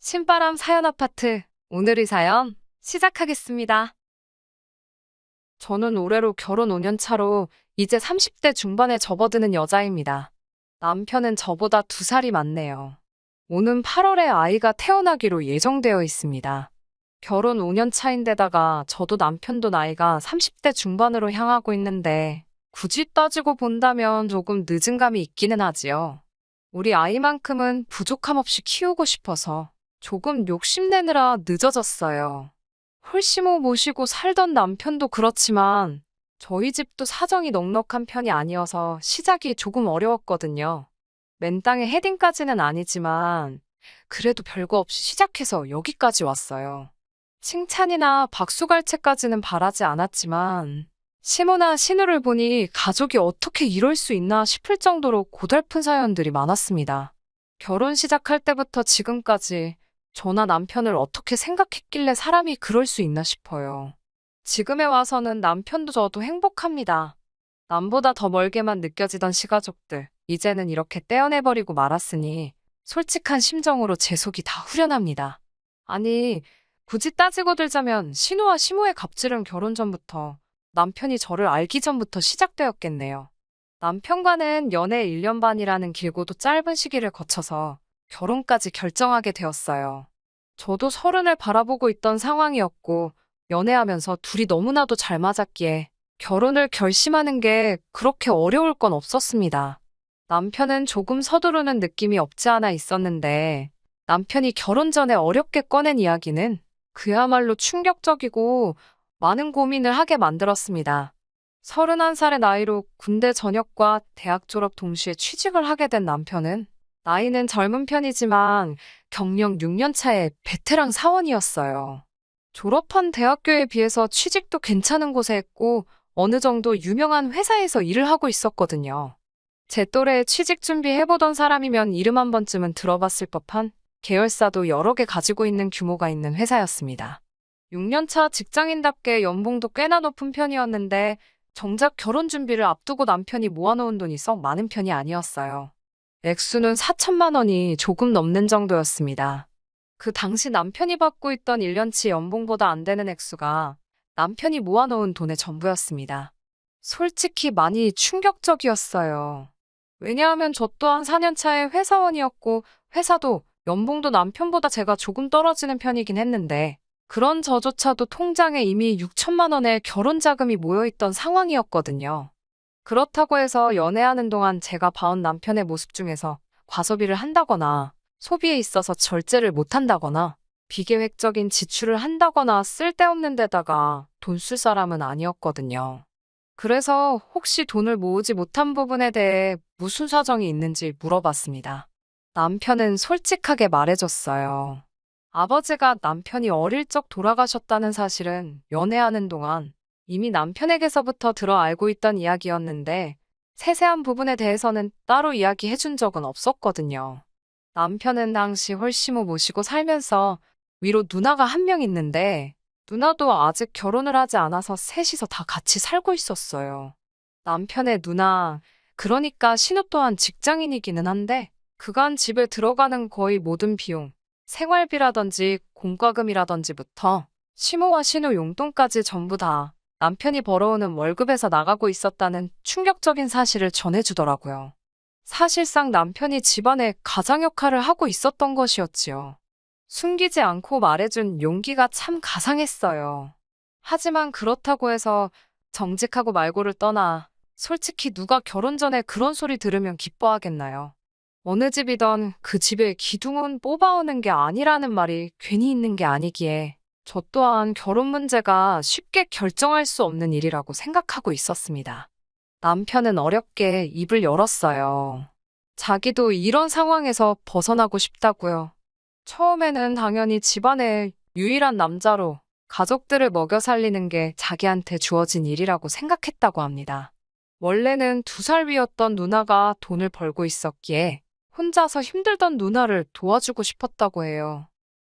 신바람 사연 아파트. 오늘의 사연 시작하겠습니다. 저는 올해로 결혼 5년 차로 이제 30대 중반에 접어드는 여자입니다. 남편은 저보다 2살이 많네요. 오는 8월에 아이가 태어나기로 예정되어 있습니다. 결혼 5년 차인데다가 저도 남편도 나이가 30대 중반으로 향하고 있는데 굳이 따지고 본다면 조금 늦은 감이 있기는 하지요. 우리 아이만큼은 부족함 없이 키우고 싶어서 조금 욕심내느라 늦어졌어요. 홀시모 모시고 살던 남편도 그렇지만 저희 집도 사정이 넉넉한 편이 아니어서 시작이 조금 어려웠거든요. 맨땅에 헤딩까지는 아니지만 그래도 별거 없이 시작해서 여기까지 왔어요. 칭찬이나 박수갈채까지는 바라지 않았지만 시모나 신우를 보니 가족이 어떻게 이럴 수 있나 싶을 정도로 고달픈 사연들이 많았습니다. 결혼 시작할 때부터 지금까지 저나 남편을 어떻게 생각했길래 사람이 그럴 수 있나 싶어요. 지금에 와서는 남편도 저도 행복합니다. 남보다 더 멀게만 느껴지던 시가족들, 이제는 이렇게 떼어내버리고 말았으니 솔직한 심정으로 제 속이 다 후련합니다. 아니, 굳이 따지고 들자면 신우와 시모의 갑질은 결혼 전부터 남편이 저를 알기 전부터 시작되었겠네요. 남편과는 연애 1년 반이라는 길고도 짧은 시기를 거쳐서 결혼까지 결정하게 되었어요. 저도 30을 바라보고 있던 상황이었고 연애하면서 둘이 너무나도 잘 맞았기에 결혼을 결심하는 게 그렇게 어려울 건 없었습니다. 남편은 조금 서두르는 느낌이 없지 않아 있었는데 남편이 결혼 전에 어렵게 꺼낸 이야기는 그야말로 충격적이고 많은 고민을 하게 만들었습니다. 31살의 나이로 군대 전역과 대학 졸업 동시에 취직을 하게 된 남편은 나이는 젊은 편이지만 경력 6년 차의 베테랑 사원이었어요. 졸업한 대학교에 비해서 취직도 괜찮은 곳에 했고 어느 정도 유명한 회사에서 일을 하고 있었거든요. 제 또래에 취직 준비해보던 사람이면 이름 한 번쯤은 들어봤을 법한 계열사도 여러 개 가지고 있는 규모가 있는 회사였습니다. 6년차 직장인답게 연봉도 꽤나 높은 편이었는데 정작 결혼 준비를 앞두고 남편이 모아놓은 돈이 썩 많은 편이 아니었어요. 액수는 4천만 원이 조금 넘는 정도였습니다. 그 당시 남편이 받고 있던 1년치 연봉보다 안 되는 액수가 남편이 모아놓은 돈의 전부였습니다. 솔직히 많이 충격적이었어요. 왜냐하면 저 또한 4년차의 회사원이었고 회사도 연봉도 남편보다 제가 조금 떨어지는 편이긴 했는데 그런 저조차도 통장에 이미 6천만 원의 결혼 자금이 모여있던 상황이었거든요. 그렇다고 해서 연애하는 동안 제가 봐온 남편의 모습 중에서 과소비를 한다거나 소비에 있어서 절제를 못한다거나 비계획적인 지출을 한다거나 쓸데없는 데다가 돈 쓸 사람은 아니었거든요. 그래서 혹시 돈을 모으지 못한 부분에 대해 무슨 사정이 있는지 물어봤습니다. 남편은 솔직하게 말해줬어요. 아버지가 남편이 어릴 적 돌아가셨다는 사실은 연애하는 동안 이미 남편에게서부터 들어 알고 있던 이야기였는데 세세한 부분에 대해서는 따로 이야기해 준 적은 없었거든요. 남편은 당시 홀시모 모시고 살면서 위로 누나가 한 명 있는데 누나도 아직 결혼을 하지 않아서 셋이서 다 같이 살고 있었어요. 남편의 누나, 그러니까 신우 또한 직장인이기는 한데 그간 집에 들어가는 거의 모든 비용, 생활비라든지 공과금이라든지부터 시모와 신우 용돈까지 전부 다 남편이 벌어오는 월급에서 나가고 있었다는 충격적인 사실을 전해주더라고요. 사실상 남편이 집안의 가장 역할을 하고 있었던 것이었지요. 숨기지 않고 말해준 용기가 참 가상했어요. 하지만 그렇다고 해서 정직하고 말고를 떠나 솔직히 누가 결혼 전에 그런 소리 들으면 기뻐하겠나요? 어느 집이던 그 집의 기둥은 뽑아오는 게 아니라는 말이 괜히 있는 게 아니기에 저 또한 결혼 문제가 쉽게 결정할 수 없는 일이라고 생각하고 있었습니다. 남편은 어렵게 입을 열었어요. 자기도 이런 상황에서 벗어나고 싶다고요. 처음에는 당연히 집안의 유일한 남자로 가족들을 먹여 살리는 게 자기한테 주어진 일이라고 생각했다고 합니다. 원래는 2살 위였던 누나가 돈을 벌고 있었기에 혼자서 힘들던 누나를 도와주고 싶었다고 해요.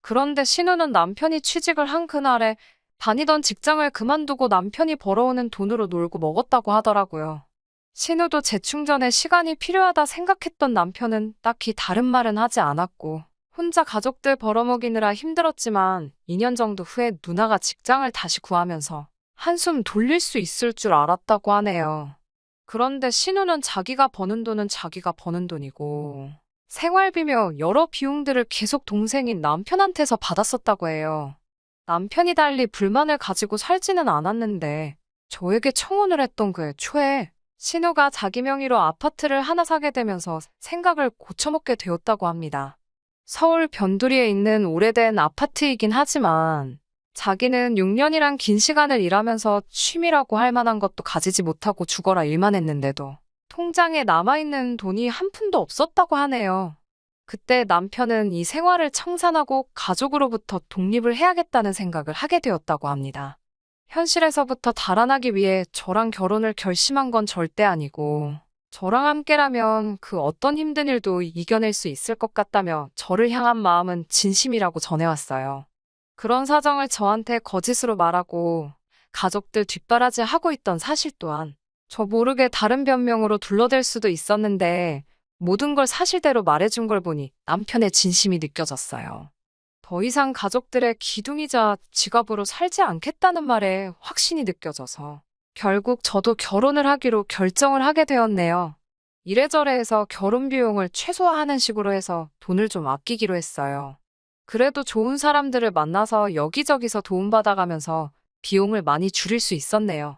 그런데 신우는 남편이 취직을 한 그날에 다니던 직장을 그만두고 남편이 벌어오는 돈으로 놀고 먹었다고 하더라고요. 신우도 재충전에 시간이 필요하다 생각했던 남편은 딱히 다른 말은 하지 않았고 혼자 가족들 벌어먹이느라 힘들었지만 2년 정도 후에 누나가 직장을 다시 구하면서 한숨 돌릴 수 있을 줄 알았다고 하네요. 그런데 신우는 자기가 버는 돈은 자기가 버는 돈이고 생활비며 여러 비용들을 계속 동생인 남편한테서 받았었다고 해요. 남편이 달리 불만을 가지고 살지는 않았는데 저에게 청혼을 했던 그 해 초에 신우가 자기 명의로 아파트를 하나 사게 되면서 생각을 고쳐먹게 되었다고 합니다. 서울 변두리에 있는 오래된 아파트이긴 하지만 자기는 6년이란 긴 시간을 일하면서 취미라고 할 만한 것도 가지지 못하고 죽어라 일만 했는데도 통장에 남아있는 돈이 한 푼도 없었다고 하네요. 그때 남편은 이 생활을 청산하고 가족으로부터 독립을 해야겠다는 생각을 하게 되었다고 합니다. 현실에서부터 달아나기 위해 저랑 결혼을 결심한 건 절대 아니고 저랑 함께라면 그 어떤 힘든 일도 이겨낼 수 있을 것 같다며 저를 향한 마음은 진심이라고 전해왔어요. 그런 사정을 저한테 거짓으로 말하고 가족들 뒷바라지 하고 있던 사실 또한 저 모르게 다른 변명으로 둘러댈 수도 있었는데 모든 걸 사실대로 말해준 걸 보니 남편의 진심이 느껴졌어요. 더 이상 가족들의 기둥이자 지갑으로 살지 않겠다는 말에 확신이 느껴져서 결국 저도 결혼을 하기로 결정을 하게 되었네요. 이래저래 해서 결혼 비용을 최소화하는 식으로 해서 돈을 좀 아끼기로 했어요. 그래도 좋은 사람들을 만나서 여기저기서 도움받아가면서 비용을 많이 줄일 수 있었네요.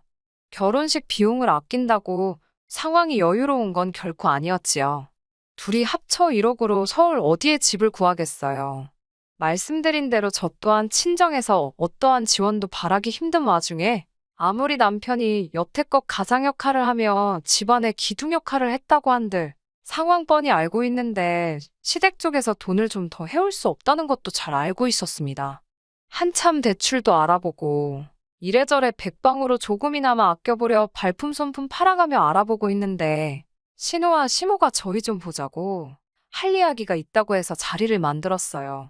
결혼식 비용을 아낀다고 상황이 여유로운 건 결코 아니었지요. 둘이 합쳐 1억으로 서울 어디에 집을 구하겠어요. 말씀드린 대로 저 또한 친정에서 어떠한 지원도 바라기 힘든 와중에 아무리 남편이 여태껏 가장 역할을 하며 집안의 기둥 역할을 했다고 한들 상황 뻔히 알고 있는데 시댁 쪽에서 돈을 좀 더 해올 수 없다는 것도 잘 알고 있었습니다. 한참 대출도 알아보고 이래저래 백방으로 조금이나마 아껴보려 발품 손품 팔아가며 알아보고 있는데 신우와 시모가 저희 좀 보자고 할 이야기가 있다고 해서 자리를 만들었어요.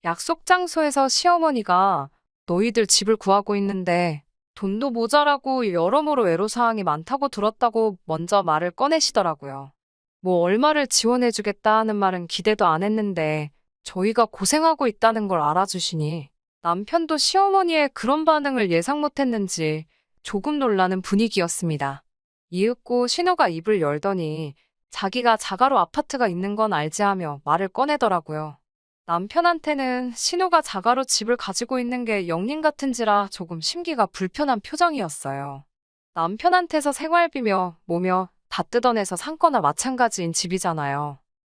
약속 장소에서 시어머니가 너희들 집을 구하고 있는데 돈도 모자라고 여러모로 애로사항이 많다고 들었다고 먼저 말을 꺼내시더라고요. 뭐 얼마를 지원해주겠다 하는 말은 기대도 안 했는데 저희가 고생하고 있다는 걸 알아주시니 남편도 시어머니의 그런 반응을 예상 못했는지 조금 놀라는 분위기였습니다. 이윽고 신우가 입을 열더니 자기가 자가로 아파트가 있는 건 알지 하며 말을 꺼내더라고요. 남편한테는 신우가 자가로 집을 가지고 있는 게 영린 같은지라 조금 심기가 불편한 표정이었어요. 남편한테서 생활비며 뭐며 다 뜯어내서 산 거나 마찬가지인 집이잖아요.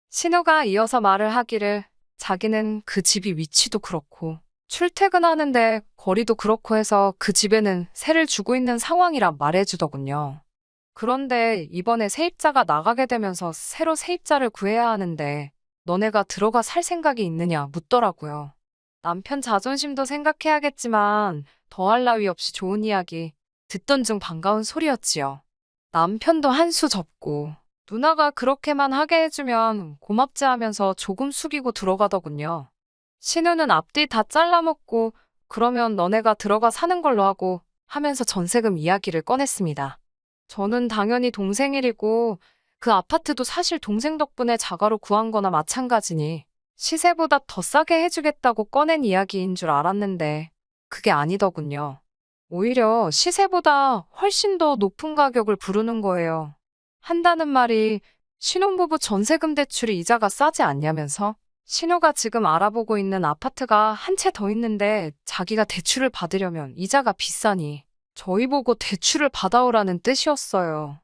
신우가 이어서 말을 하기를 자기는 그 집이 위치도 그렇고 출퇴근하는데 거리도 그렇고 해서 그 집에는 세를 주고 있는 상황이라 말해주더군요. 그런데 이번에 세입자가 나가게 되면서 새로 세입자를 구해야 하는데 너네가 들어가 살 생각이 있느냐 묻더라고요. 남편 자존심도 생각해야겠지만 더할 나위 없이 좋은 이야기 듣던 중 반가운 소리였지요. 남편도 한 수 접고 누나가 그렇게만 하게 해주면 고맙지 하면서 조금 숙이고 들어가더군요. 신우는 앞뒤 다 잘라먹고 그러면 너네가 들어가 사는 걸로 하고 하면서 전세금 이야기를 꺼냈습니다. 저는 당연히 동생 일이고 그 아파트도 사실 동생 덕분에 자가로 구한 거나 마찬가지니 시세보다 더 싸게 해주겠다고 꺼낸 이야기인 줄 알았는데 그게 아니더군요. 오히려 시세보다 훨씬 더 높은 가격을 부르는 거예요. 한다는 말이 신혼부부 전세금 대출이 이자가 싸지 않냐면서 신우가 지금 알아보고 있는 아파트가 한 채 더 있는데 자기가 대출을 받으려면 이자가 비싸니 저희 보고 대출을 받아오라는 뜻이었어요.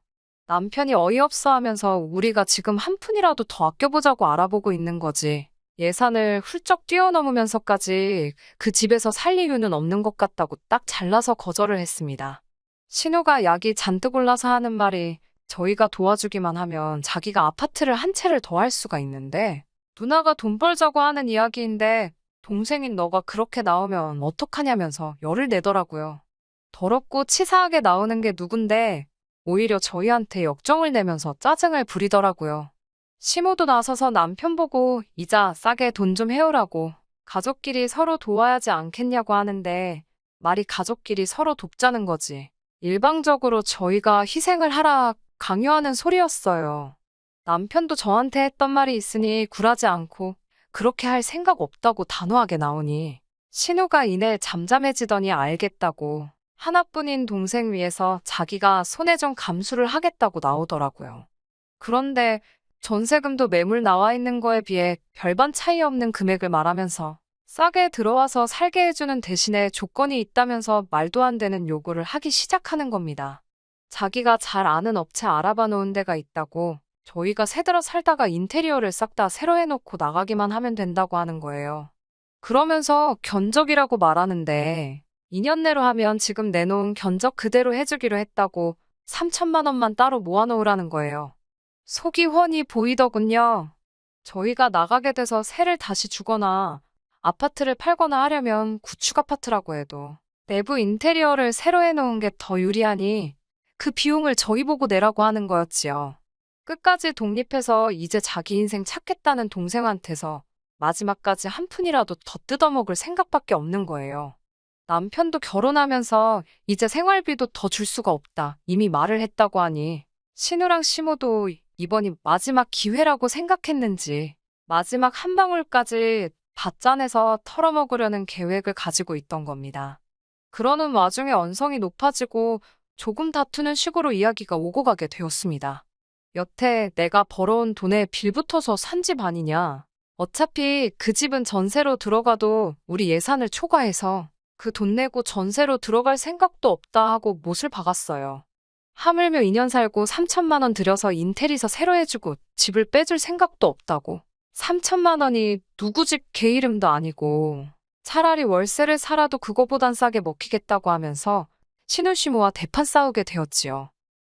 남편이 어이없어 하면서 우리가 지금 한 푼이라도 더 아껴보자고 알아보고 있는 거지. 예산을 훌쩍 뛰어넘으면서까지 그 집에서 살 이유는 없는 것 같다고 딱 잘라서 거절을 했습니다. 신우가 약이 잔뜩 올라서 하는 말이 저희가 도와주기만 하면 자기가 아파트를 한 채를 더 할 수가 있는데 누나가 돈 벌자고 하는 이야기인데 동생인 너가 그렇게 나오면 어떡하냐면서 열을 내더라고요. 더럽고 치사하게 나오는 게 누군데 오히려 저희한테 역정을 내면서 짜증을 부리더라고요. 시모도 나서서 남편 보고 이자 싸게 돈 좀 해오라고 가족끼리 서로 도와야지 않겠냐고 하는데 말이 가족끼리 서로 돕자는 거지. 일방적으로 저희가 희생을 하라 강요하는 소리였어요. 남편도 저한테 했던 말이 있으니 굴하지 않고 그렇게 할 생각 없다고 단호하게 나오니 신우가 이내 잠잠해지더니 알겠다고 하나뿐인 동생 위해서 자기가 손해좀 감수를 하겠다고 나오더라고요. 그런데 전세금도 매물 나와 있는 거에 비해 별반 차이 없는 금액을 말하면서 싸게 들어와서 살게 해주는 대신에 조건이 있다면서 말도 안 되는 요구를 하기 시작하는 겁니다. 자기가 잘 아는 업체 알아봐 놓은 데가 있다고 저희가 새들어 살다가 인테리어를 싹 다 새로 해놓고 나가기만 하면 된다고 하는 거예요. 그러면서 견적이라고 말하는데 2년 내로 하면 지금 내놓은 견적 그대로 해주기로 했다고 3천만 원만 따로 모아놓으라는 거예요. 속이 훤히 보이더군요. 저희가 나가게 돼서 세를 다시 주거나 아파트를 팔거나 하려면 구축 아파트라고 해도 내부 인테리어를 새로 해놓은 게 더 유리하니 그 비용을 저희 보고 내라고 하는 거였지요. 끝까지 독립해서 이제 자기 인생 찾겠다는 동생한테서 마지막까지 한 푼이라도 더 뜯어먹을 생각밖에 없는 거예요. 남편도 결혼하면서 이제 생활비도 더 줄 수가 없다 이미 말을 했다고 하니 신우랑 시모도 이번이 마지막 기회라고 생각했는지 마지막 한 방울까지 다 짜내서 털어먹으려는 계획을 가지고 있던 겁니다. 그러는 와중에 언성이 높아지고 조금 다투는 식으로 이야기가 오고 가게 되었습니다. 여태 내가 벌어온 돈에 빌붙어서 산 집 아니냐. 어차피 그 집은 전세로 들어가도 우리 예산을 초과해서 그 돈 내고 전세로 들어갈 생각도 없다 하고 못을 박았어요. 하물며 2년 살고 3천만 원 들여서 인테리어 새로 해주고 집을 빼줄 생각도 없다고. 3천만 원이 누구 집 개 이름도 아니고 차라리 월세를 살아도 그거보단 싸게 먹히겠다고 하면서 신우시모와 대판 싸우게 되었지요.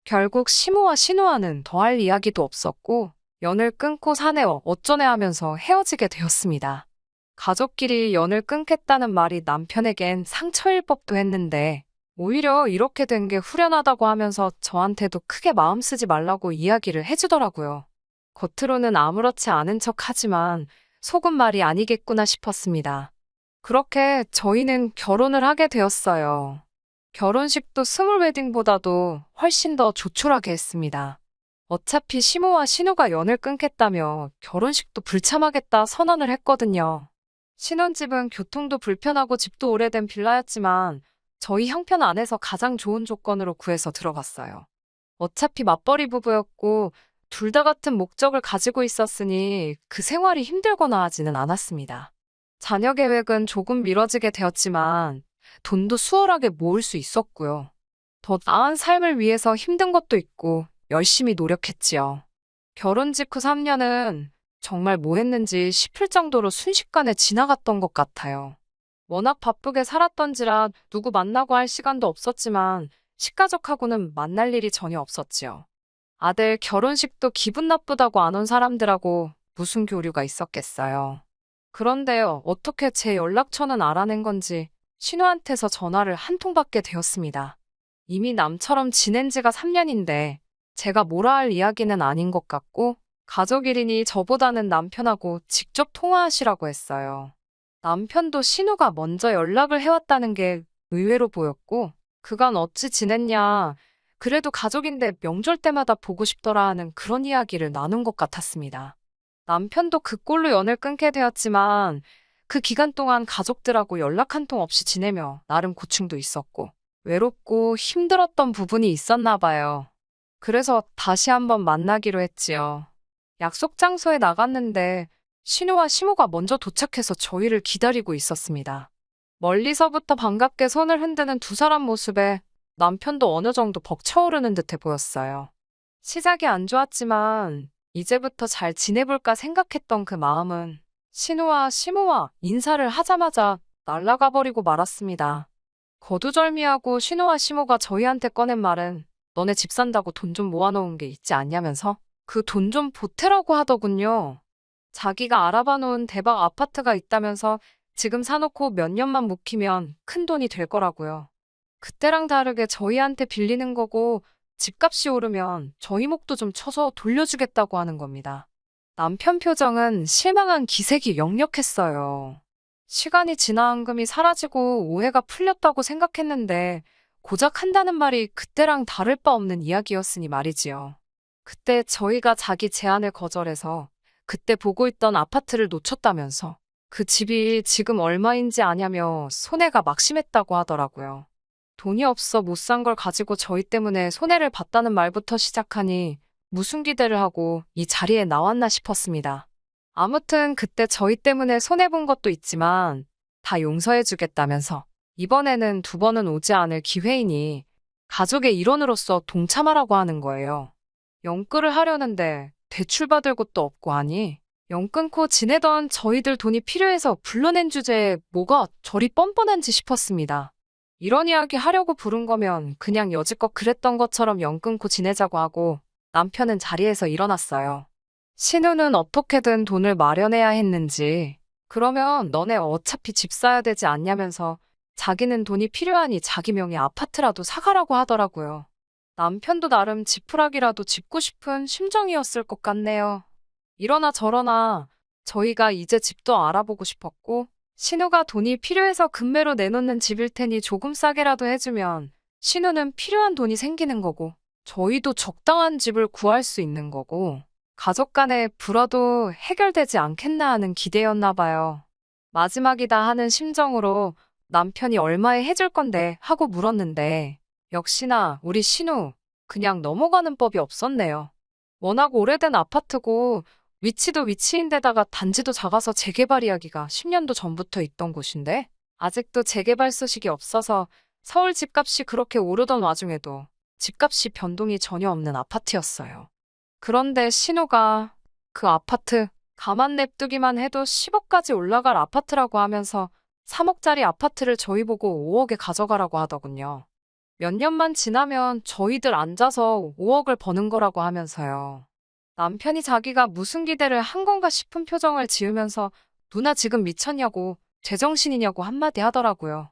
결국 시모와 신우와는 더할 이야기도 없었고 연을 끊고 사내 어쩌네 하면서 헤어지게 되었습니다. 가족끼리 연을 끊겠다는 말이 남편에겐 상처일 법도 했는데 오히려 이렇게 된 게 후련하다고 하면서 저한테도 크게 마음 쓰지 말라고 이야기를 해주더라고요. 겉으로는 아무렇지 않은 척 하지만 속은 말이 아니겠구나 싶었습니다. 그렇게 저희는 결혼을 하게 되었어요. 결혼식도 스몰 웨딩보다도 훨씬 더 조촐하게 했습니다. 어차피 시모와 신우가 연을 끊겠다며 결혼식도 불참하겠다 선언을 했거든요. 신혼집은 교통도 불편하고 집도 오래된 빌라였지만 저희 형편 안에서 가장 좋은 조건으로 구해서 들어갔어요. 어차피 맞벌이 부부였고 둘 다 같은 목적을 가지고 있었으니 그 생활이 힘들거나 하지는 않았습니다. 자녀 계획은 조금 미뤄지게 되었지만 돈도 수월하게 모을 수 있었고요. 더 나은 삶을 위해서 힘든 것도 있고 열심히 노력했지요. 결혼 직후 3년은 정말 뭐 했는지 싶을 정도로 순식간에 지나갔던 것 같아요. 워낙 바쁘게 살았던지라 누구 만나고 할 시간도 없었지만 식가족하고는 만날 일이 전혀 없었지요. 아들 결혼식도 기분 나쁘다고 안 온 사람들하고 무슨 교류가 있었겠어요. 그런데요, 어떻게 제 연락처는 알아낸 건지 신우한테서 전화를 한 통 받게 되었습니다. 이미 남처럼 지낸 지가 3년인데 제가 뭐라 할 이야기는 아닌 것 같고 가족일이니 저보다는 남편하고 직접 통화하시라고 했어요. 남편도 신우가 먼저 연락을 해왔다는 게 의외로 보였고 그간 어찌 지냈냐, 그래도 가족인데 명절 때마다 보고 싶더라 하는 그런 이야기를 나눈 것 같았습니다. 남편도 그 꼴로 연을 끊게 되었지만 그 기간 동안 가족들하고 연락 한 통 없이 지내며 나름 고충도 있었고 외롭고 힘들었던 부분이 있었나 봐요. 그래서 다시 한번 만나기로 했지요. 약속 장소에 나갔는데 신우와 시모가 먼저 도착해서 저희를 기다리고 있었습니다. 멀리서부터 반갑게 손을 흔드는 두 사람 모습에 남편도 어느 정도 벅차오르는 듯해 보였어요. 시작이 안 좋았지만 이제부터 잘 지내볼까 생각했던 그 마음은 신우와 시모와 인사를 하자마자 날아가 버리고 말았습니다. 거두절미하고 신우와 시모가 저희한테 꺼낸 말은 너네 집 산다고 돈 좀 모아놓은 게 있지 않냐면서 그 돈 좀 보태라고 하더군요. 자기가 알아봐 놓은 대박 아파트가 있다면서 지금 사놓고 몇 년만 묵히면 큰 돈이 될 거라고요. 그때랑 다르게 저희한테 빌리는 거고 집값이 오르면 저희 목도 좀 쳐서 돌려주겠다고 하는 겁니다. 남편 표정은 실망한 기색이 역력했어요. 시간이 지나 앙금이 사라지고 오해가 풀렸다고 생각했는데 고작 한다는 말이 그때랑 다를 바 없는 이야기였으니 말이지요. 그때 저희가 자기 제안을 거절해서 그때 보고 있던 아파트를 놓쳤다면서 그 집이 지금 얼마인지 아냐며 손해가 막심했다고 하더라고요. 돈이 없어 못 산 걸 가지고 저희 때문에 손해를 봤다는 말부터 시작하니 무슨 기대를 하고 이 자리에 나왔나 싶었습니다. 아무튼 그때 저희 때문에 손해본 것도 있지만 다 용서해주겠다면서 이번에는 두 번은 오지 않을 기회이니 가족의 일원으로서 동참하라고 하는 거예요. 영끌을 하려는데 대출받을 곳도 없고 하니 영 끊고 지내던 저희들 돈이 필요해서 불러낸 주제에 뭐가 저리 뻔뻔한지 싶었습니다. 이런 이야기 하려고 부른 거면 그냥 여지껏 그랬던 것처럼 영 끊고 지내자고 하고 남편은 자리에서 일어났어요. 신우는 어떻게든 돈을 마련해야 했는지 그러면 너네 어차피 집 사야 되지 않냐면서 자기는 돈이 필요하니 자기 명의 아파트라도 사가라고 하더라고요. 남편도 나름 지푸라기라도 짚고 싶은 심정이었을 것 같네요. 이러나 저러나 저희가 이제 집도 알아보고 싶었고 신우가 돈이 필요해서 급매로 내놓는 집일 테니 조금 싸게라도 해주면 신우는 필요한 돈이 생기는 거고 저희도 적당한 집을 구할 수 있는 거고 가족 간의 불화도 해결되지 않겠나 하는 기대였나 봐요. 마지막이다 하는 심정으로 남편이 얼마에 해줄 건데 하고 물었는데 역시나 우리 신우 그냥 넘어가는 법이 없었네요. 워낙 오래된 아파트고 위치도 위치인데다가 단지도 작아서 재개발 이야기가 10년도 전부터 있던 곳인데 아직도 재개발 소식이 없어서 서울 집값이 그렇게 오르던 와중에도 집값이 변동이 전혀 없는 아파트였어요. 그런데 신우가 그 아파트 가만 냅두기만 해도 10억까지 올라갈 아파트라고 하면서 3억짜리 아파트를 저희 보고 5억에 가져가라고 하더군요. 몇 년만 지나면 저희들 앉아서 5억을 버는 거라고 하면서요. 남편이 자기가 무슨 기대를 한 건가 싶은 표정을 지으면서 누나 지금 미쳤냐고 제정신이냐고 한마디 하더라고요.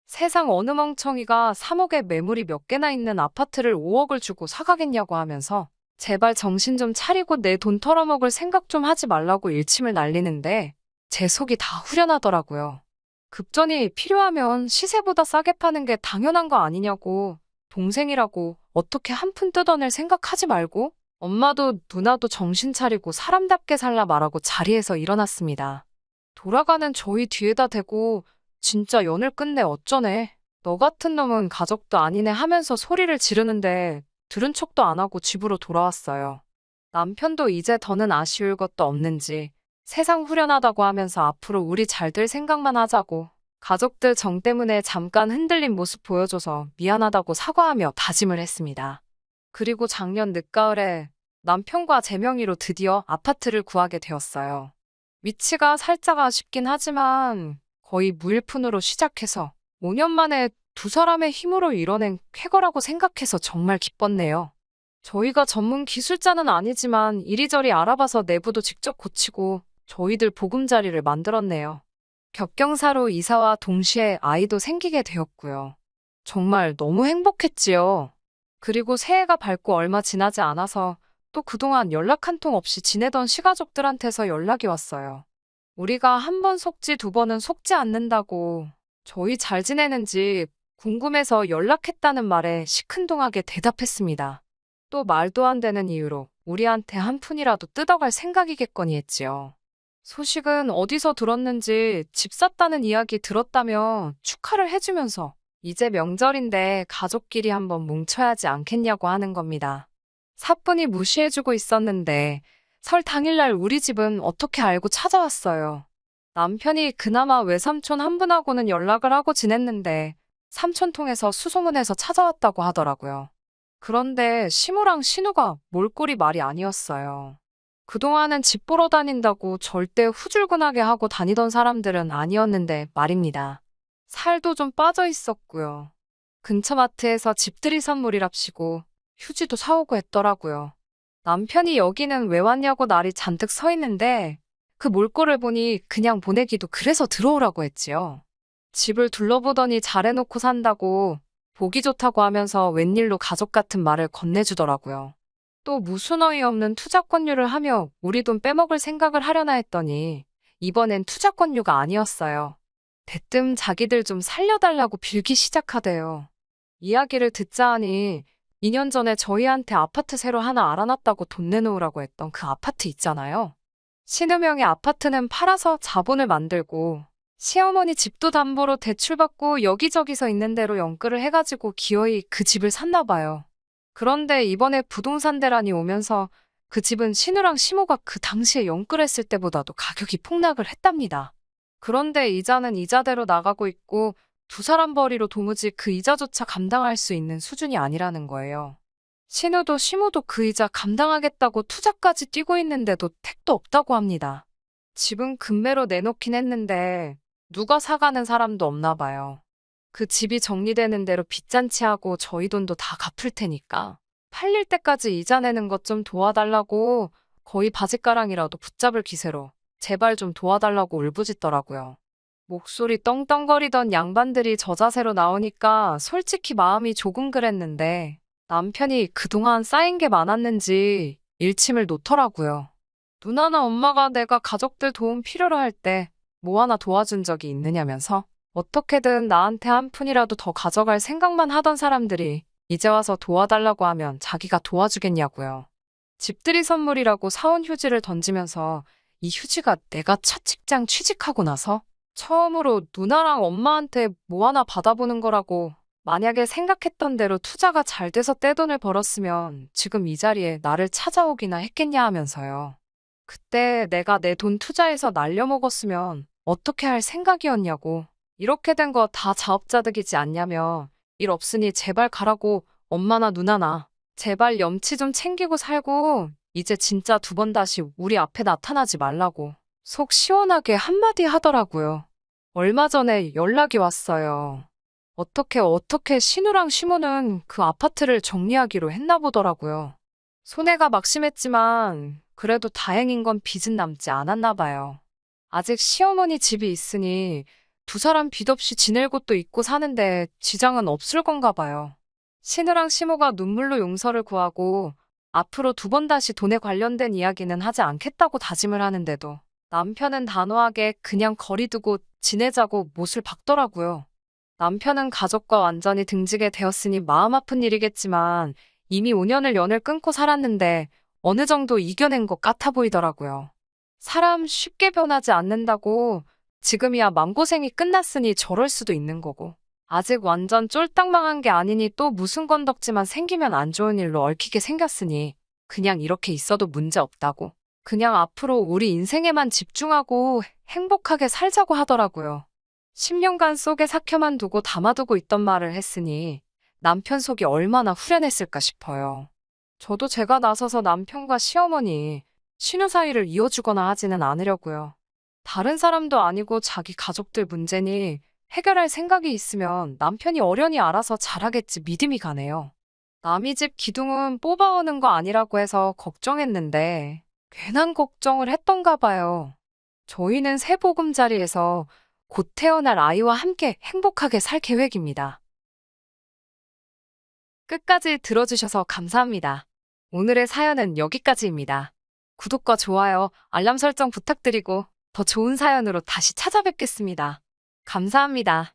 세상 어느 멍청이가 3억에 매물이 몇 개나 있는 아파트를 5억을 주고 사가겠냐고 하면서 제발 정신 좀 차리고 내 돈 털어먹을 생각 좀 하지 말라고 일침을 날리는데 제 속이 다 후련하더라고요. 급전이 필요하면 시세보다 싸게 파는 게 당연한 거 아니냐고 동생이라고 어떻게 한 푼 뜯어낼 생각하지 말고 엄마도 누나도 정신 차리고 사람답게 살라 말하고 자리에서 일어났습니다. 돌아가는 저희 뒤에다 대고 진짜 연을 끝내 어쩌네. 너 같은 놈은 가족도 아니네 하면서 소리를 지르는데 들은 척도 안 하고 집으로 돌아왔어요. 남편도 이제 더는 아쉬울 것도 없는지 세상 후련하다고 하면서 앞으로 우리 잘 될 생각만 하자고 가족들 정 때문에 잠깐 흔들린 모습 보여줘서 미안하다고 사과하며 다짐을 했습니다. 그리고 작년 늦가을에 남편과 제 명의로 드디어 아파트를 구하게 되었어요. 위치가 살짝 아쉽긴 하지만 거의 무일푼으로 시작해서 5년 만에 두 사람의 힘으로 이뤄낸 쾌거라고 생각해서 정말 기뻤네요. 저희가 전문 기술자는 아니지만 이리저리 알아봐서 내부도 직접 고치고 저희들 보금자리를 만들었네요. 격경사로 이사와 동시에 아이도 생기게 되었고요. 정말 너무 행복했지요. 그리고 새해가 밝고 얼마 지나지 않아서 또 그동안 연락 한 통 없이 지내던 시가족들한테서 연락이 왔어요. 우리가 한 번 속지 두 번은 속지 않는다고 저희 잘 지내는지 궁금해서 연락했다는 말에 시큰둥하게 대답했습니다. 또 말도 안 되는 이유로 우리한테 한 푼이라도 뜯어갈 생각이겠거니 했지요. 소식은 어디서 들었는지 집 샀다는 이야기 들었다며 축하를 해주면서 이제 명절인데 가족끼리 한번 뭉쳐야지 않겠냐고 하는 겁니다. 사뿐히 무시해주고 있었는데 설 당일날 우리 집은 어떻게 알고 찾아왔어요. 남편이 그나마 외삼촌 한 분하고는 연락을 하고 지냈는데 삼촌 통해서 수소문해서 찾아왔다고 하더라고요. 그런데 시무랑 신우가 몰골이 말이 아니었어요. 그동안은 집 보러 다닌다고 절대 후줄근하게 하고 다니던 사람들은 아니었는데 말입니다. 살도 좀 빠져 있었고요. 근처 마트에서 집들이 선물이랍시고 휴지도 사오고 했더라고요. 남편이 여기는 왜 왔냐고 날이 잔뜩 서 있는데 그 몰골을 보니 그냥 보내기도 그래서 들어오라고 했지요. 집을 둘러보더니 잘해놓고 산다고 보기 좋다고 하면서 웬일로 가족 같은 말을 건네주더라고요. 또 무슨 어이없는 투자권료를 하며 우리 돈 빼먹을 생각을 하려나 했더니 이번엔 투자권료가 아니었어요. 대뜸 자기들 좀 살려달라고 빌기 시작하대요. 이야기를 듣자 하니 2년 전에 저희한테 아파트 새로 하나 알아놨다고 돈 내놓으라고 했던 그 아파트 있잖아요. 신우명의 아파트는 팔아서 자본을 만들고 시어머니 집도 담보로 대출받고 여기저기서 있는 대로 연끌을 해가지고 기어이 그 집을 샀나 봐요. 그런데 이번에 부동산 대란이 오면서 그 집은 신우랑 시모가 그 당시에 연끌했을 때보다도 가격이 폭락을 했답니다. 그런데 이자는 이자대로 나가고 있고 두 사람 벌이로 도무지 그 이자조차 감당할 수 있는 수준이 아니라는 거예요. 신우도 시모도 그 이자 감당하겠다고 투자까지 뛰고 있는데도 택도 없다고 합니다. 집은 금매로 내놓긴 했는데 누가 사가는 사람도 없나 봐요. 그 집이 정리되는 대로 빚잔치하고 저희 돈도 다 갚을 테니까 팔릴 때까지 이자 내는 것 좀 도와달라고 거의 바짓가랑이라도 붙잡을 기세로 제발 좀 도와달라고 울부짖더라고요. 목소리 떵떵거리던 양반들이 저 자세로 나오니까 솔직히 마음이 조금 그랬는데 남편이 그동안 쌓인 게 많았는지 일침을 놓더라고요. 누나나 엄마가 내가 가족들 도움 필요로 할 때 뭐 하나 도와준 적이 있느냐면서 어떻게든 나한테 한 푼이라도 더 가져갈 생각만 하던 사람들이 이제 와서 도와달라고 하면 자기가 도와주겠냐고요. 집들이 선물이라고 사온 휴지를 던지면서 이 휴지가 내가 첫 직장 취직하고 나서 처음으로 누나랑 엄마한테 뭐 하나 받아보는 거라고 만약에 생각했던 대로 투자가 잘 돼서 떼돈을 벌었으면 지금 이 자리에 나를 찾아오기나 했겠냐 하면서요. 그때 내가 내 돈 투자해서 날려먹었으면 어떻게 할 생각이었냐고. 이렇게 된 거 다 자업자득이지 않냐며. 일 없으니 제발 가라고 엄마나 누나나. 제발 염치 좀 챙기고 살고 이제 진짜 두 번 다시 우리 앞에 나타나지 말라고. 속 시원하게 한마디 하더라고요. 얼마 전에 연락이 왔어요. 어떻게 신우랑 시모는 그 아파트를 정리하기로 했나 보더라고요. 손해가 막심했지만 그래도 다행인 건 빚은 남지 않았나 봐요. 아직 시어머니 집이 있으니 두 사람 빚 없이 지낼 곳도 있고 사는데 지장은 없을 건가 봐요. 신우랑 시모가 눈물로 용서를 구하고 앞으로 두 번 다시 돈에 관련된 이야기는 하지 않겠다고 다짐을 하는데도 남편은 단호하게 그냥 거리 두고 지내자고 못을 박더라고요. 남편은 가족과 완전히 등지게 되었으니 마음 아픈 일이겠지만 이미 5년을 연을 끊고 살았는데 어느 정도 이겨낸 것 같아 보이더라고요. 사람 쉽게 변하지 않는다고 지금이야 마음고생이 끝났으니 저럴 수도 있는 거고 아직 완전 쫄딱 망한 게 아니니 또 무슨 건덕지만 생기면 안 좋은 일로 얽히게 생겼으니 그냥 이렇게 있어도 문제 없다고 그냥 앞으로 우리 인생에만 집중하고 행복하게 살자고 하더라고요. 10년간 속에 삭혀만 두고 담아두고 있던 말을 했으니 남편 속이 얼마나 후련했을까 싶어요. 저도 제가 나서서 남편과 시어머니, 신우 사이를 이어주거나 하지는 않으려고요. 다른 사람도 아니고 자기 가족들 문제니 해결할 생각이 있으면 남편이 어련히 알아서 잘하겠지 믿음이 가네요. 남의 집 기둥은 뽑아오는 거 아니라고 해서 걱정했는데 괜한 걱정을 했던가 봐요. 저희는 새 보금자리에서 곧 태어날 아이와 함께 행복하게 살 계획입니다. 끝까지 들어주셔서 감사합니다. 오늘의 사연은 여기까지입니다. 구독과 좋아요, 알람 설정 부탁드리고 더 좋은 사연으로 다시 찾아뵙겠습니다. 감사합니다.